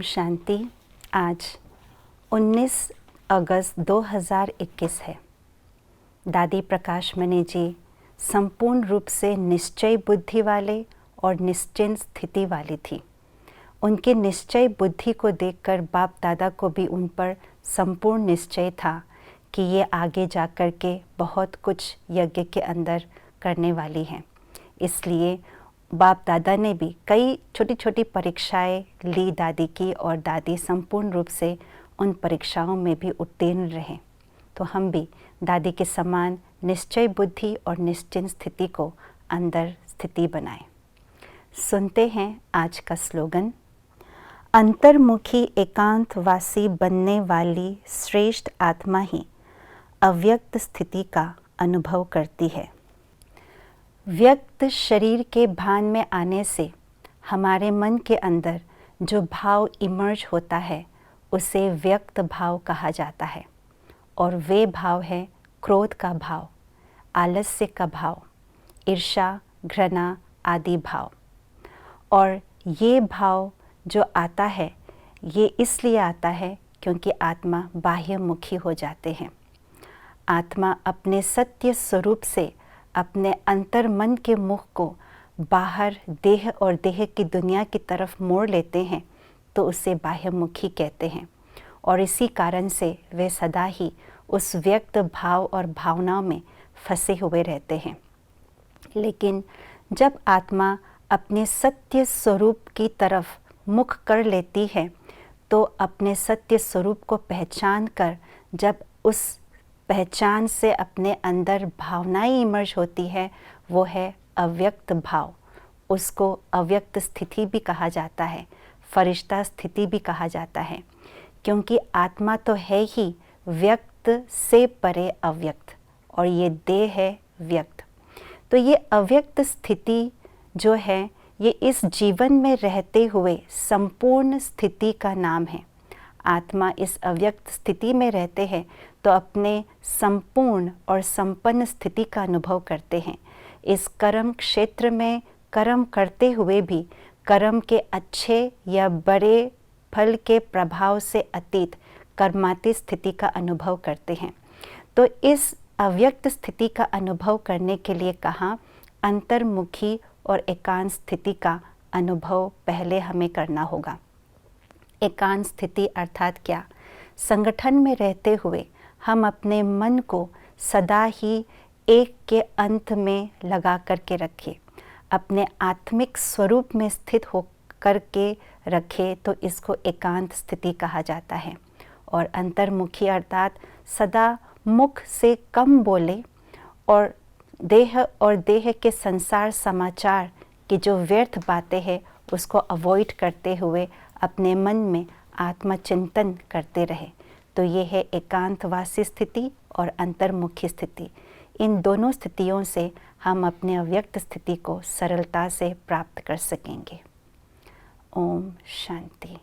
शांति। आज 19 अगस्त 2021 है। दादी प्रकाश मणि जी संपूर्ण रूप से निश्चय बुद्धि वाले और निश्चिंत स्थिति वाली थी। उनके निश्चय बुद्धि को देखकर बाप दादा को भी उन पर संपूर्ण निश्चय था कि ये आगे जा कर के बहुत कुछ यज्ञ के अंदर करने वाली हैं। इसलिए बाप दादा ने भी कई छोटी छोटी परीक्षाएं ली दादी की, और दादी संपूर्ण रूप से उन परीक्षाओं में भी उत्तीर्ण रहे। तो हम भी दादी के समान निश्चय बुद्धि और निश्चिंत स्थिति को अंदर स्थिति बनाएं। सुनते हैं आज का स्लोगन। अंतर्मुखी एकांतवासी बनने वाली श्रेष्ठ आत्मा ही अव्यक्त स्थिति का अनुभव करती है। व्यक्त शरीर के भान में आने से हमारे मन के अंदर जो भाव इमर्ज होता है उसे व्यक्त भाव कहा जाता है, और वे भाव है क्रोध का भाव, आलस्य का भाव, ईर्ष्या, घृणा आदि भाव। और ये भाव जो आता है ये इसलिए आता है क्योंकि आत्मा बाह्यमुखी हो जाते हैं। आत्मा अपने सत्य स्वरूप से अपने अंतर मन के मुख को बाहर देह और देह की दुनिया की तरफ मोड़ लेते हैं, तो उसे बाह्यमुखी कहते हैं। और इसी कारण से वे सदा ही उस व्यक्त भाव और भावनाओं में फंसे हुए रहते हैं। लेकिन जब आत्मा अपने सत्य स्वरूप की तरफ मुख कर लेती है, तो अपने सत्य स्वरूप को पहचान कर जब उस पहचान से अपने अंदर भावनाएं इमर्ज होती है, वो है अव्यक्त भाव। उसको अव्यक्त स्थिति भी कहा जाता है, फरिश्ता स्थिति भी कहा जाता है, क्योंकि आत्मा तो है ही व्यक्त से परे अव्यक्त, और ये देह है व्यक्त। तो ये अव्यक्त स्थिति जो है ये इस जीवन में रहते हुए संपूर्ण स्थिति का नाम है। आत्मा इस अव्यक्त स्थिति में रहते हैं तो अपने संपूर्ण और संपन्न स्थिति का अनुभव करते हैं। इस कर्म क्षेत्र में कर्म करते हुए भी कर्म के अच्छे या बड़े फल के प्रभाव से अतीत कर्मातीत स्थिति का अनुभव करते हैं। तो इस अव्यक्त स्थिति का अनुभव करने के लिए कहाँ अंतर्मुखी और एकांत स्थिति का अनुभव पहले हमें करना होगा। एकांत स्थिति अर्थात क्या? संगठन में रहते हुए हम अपने मन को सदा ही एक के अंत में लगा करके रखें, अपने आत्मिक स्वरूप में स्थित हो करके रखें, तो इसको एकांत स्थिति कहा जाता है। और अंतर्मुखी अर्थात सदा मुख से कम बोले और देह के संसार समाचार की जो व्यर्थ बातें हैं उसको अवॉइड करते हुए अपने मन में आत्मचिंतन करते रहे। तो ये है एकांतवासी स्थिति और अंतर्मुखी स्थिति। इन दोनों स्थितियों से हम अपने अव्यक्त स्थिति को सरलता से प्राप्त कर सकेंगे। ओम शांति।